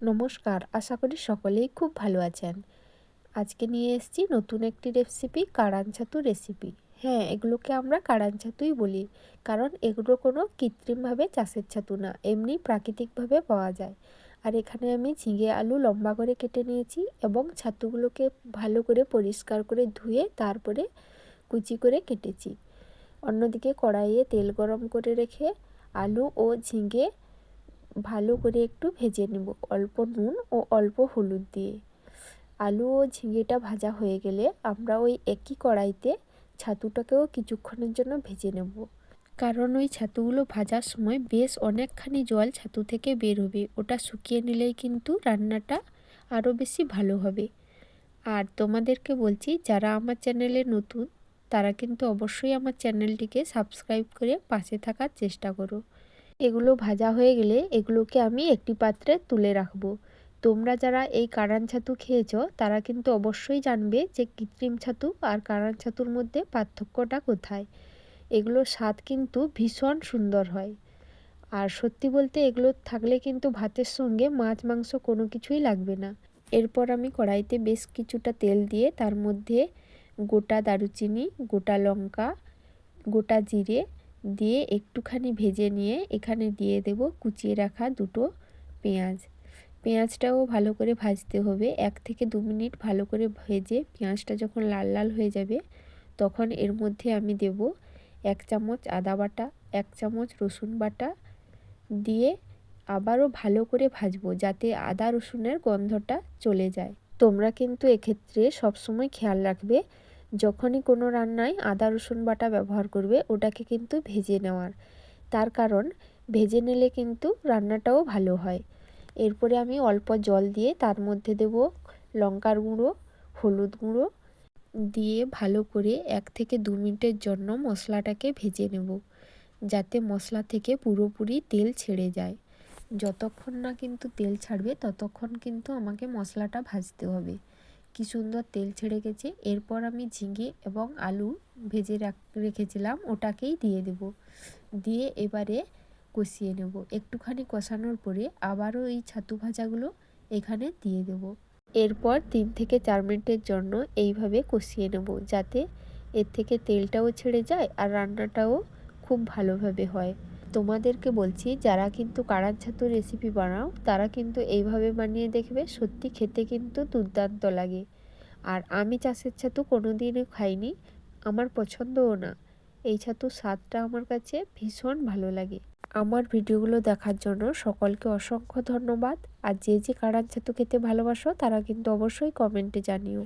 নমস্কার, আশা করি সকলেই খুব ভালো আছেন। আজকে নিয়ে এসেছি নতুন একটি রেসিপি, কাড়ান ছাতু রেসিপি। হ্যাঁ, এগুলোকে আমরা কাড়ান ছাতুই বলি, কারণ এগুলো কোনো কৃত্রিমভাবে চাষের ছাতু না, এমনি প্রাকৃতিকভাবে পাওয়া যায়। আর এখানে আমি ঝিঙে আলু লম্বা করে কেটে নিয়েছি এবং ছাতুগুলোকে ভালো করে পরিষ্কার করে ধুয়ে তারপরে কুচি করে কেটেছি। অন্যদিকে কড়াইয়ে তেল গরম করে রেখে আলু ও ঝিঙে ভালো করে একটু ভেজে নেব, অল্প নুন ও অল্প হলুদ দিয়ে। আলু ও ঝিঙেটা ভাজা হয়ে গেলে আমরা ওই একই কড়াইতে ছাতুটাকেও কিছুক্ষণের জন্য ভেজে নেব, কারণ ওই ছাতুগুলো ভাজার সময় বেশ অনেকখানি জল ছাতু থেকে বের হবে। ওটা শুকিয়ে নিলেই কিন্তু রান্নাটা আরও বেশি ভালো হবে। আর তোমাদেরকে বলছি, যারা আমার চ্যানেলে নতুন তারা কিন্তু অবশ্যই আমার চ্যানেলটিকে সাবস্ক্রাইব করে পাশে থাকার চেষ্টা করো। এগুলো ভাজা হয়ে গেলে এগুলোকে আমি একটি পাত্রে তুলে রাখবো। তোমরা যারা এই কাড়ান ছাতু খেয়েছো তারা কিন্তু অবশ্যই জানবে যে কৃত্রিম ছাতু আর কাড়ান ছাতুর মধ্যে পার্থক্যটা কোথায়। এগুলোর স্বাদ কিন্তু ভীষণ সুন্দর হয়। আর সত্যি বলতে এগুলো থাকলে কিন্তু ভাতের সঙ্গে মাছ মাংস কোনো কিছুই লাগবে না। এরপর আমি কড়াইতে বেশ কিছুটা তেল দিয়ে তার মধ্যে গোটা দারুচিনি, গোটা লঙ্কা, গোটা জিরে দিয়ে একটুখানি ভেজে নিয়ে এখানে দিয়ে দেব কুচিয়ে রাখা দুটো পেঁয়াজ। পেঁয়াজটাও ভালো করে ভাজতে হবে, 1 থেকে 2 মিনিট ভালো করে ভেজে পেঁয়াজটা যখন লাল লাল হয়ে যাবে তখন এর মধ্যে আমি দেব 1 চামচ আদা বাটা, 1 চামচ রসুন বাটা দিয়ে আবারও ভালো করে ভাজবো যাতে আদা রসুনের গন্ধটা চলে যায়। তোমরা কিন্তু এক্ষেত্রে সবসময় খেয়াল রাখবে, যখনই কোনো রান্নায় আদা রসুন বাটা ব্যবহার করবে ওটাকে কিন্তু ভেজে নেওয়ার, তার কারণ ভেজে নিলে কিন্তু রান্নাটাও ভালো হয়। এরপরে আমি অল্প জল দিয়ে তার মধ্যে দেব লঙ্কার গুঁড়ো, হলুদ গুঁড়ো দিয়ে ভালো করে 1 থেকে 2 মিনিটের জন্য মশলাটাকে ভেজে নেব, যাতে মশলা থেকে পুরোপুরি তেল ছেড়ে যায়। যতক্ষণ না কিন্তু তেল ছাড়বে ততক্ষণ কিন্তু আমাকে মশলাটা ভাজতে হবে। কি সুন্দর তেল ছেড়ে গেছে। এরপর আমি ঝিঙে এবং আলু ভেজে রেখেছিলাম ওটাকেই দিয়ে দেব, দিয়ে এবারে কষিয়ে নেব। একটুখানি কষানোর পরে আবারও এই ছাতু ভাজাগুলো এখানে দিয়ে দেব। এরপর 3 থেকে 4 মিনিটের জন্য এইভাবে কষিয়ে নেব, যাতে এর থেকে তেলটাও ছেড়ে যায় আর রান্নাটাও খুব ভালোভাবে হয়। তোমাদেরকে বলছি, যারা কিন্তু কাড়ান ছাতুর রেসিপি বানাও তারা কিন্তু এইভাবে বানিয়ে দেখবে, সত্যি খেতে কিন্তু দুর্দান্ত লাগে। আর আমি চাষের ছাতু কোনো দিনও খাইনি, আমার পছন্দও না। এই ছাতুর স্বাদটা আমার কাছে ভীষণ ভালো লাগে। আমার ভিডিওগুলো দেখার জন্য সকলকে অসংখ্য ধন্যবাদ। আর যে যে কাড়ান ছাতু খেতে ভালোবাসো তারা কিন্তু অবশ্যই কমেন্টে জানিও।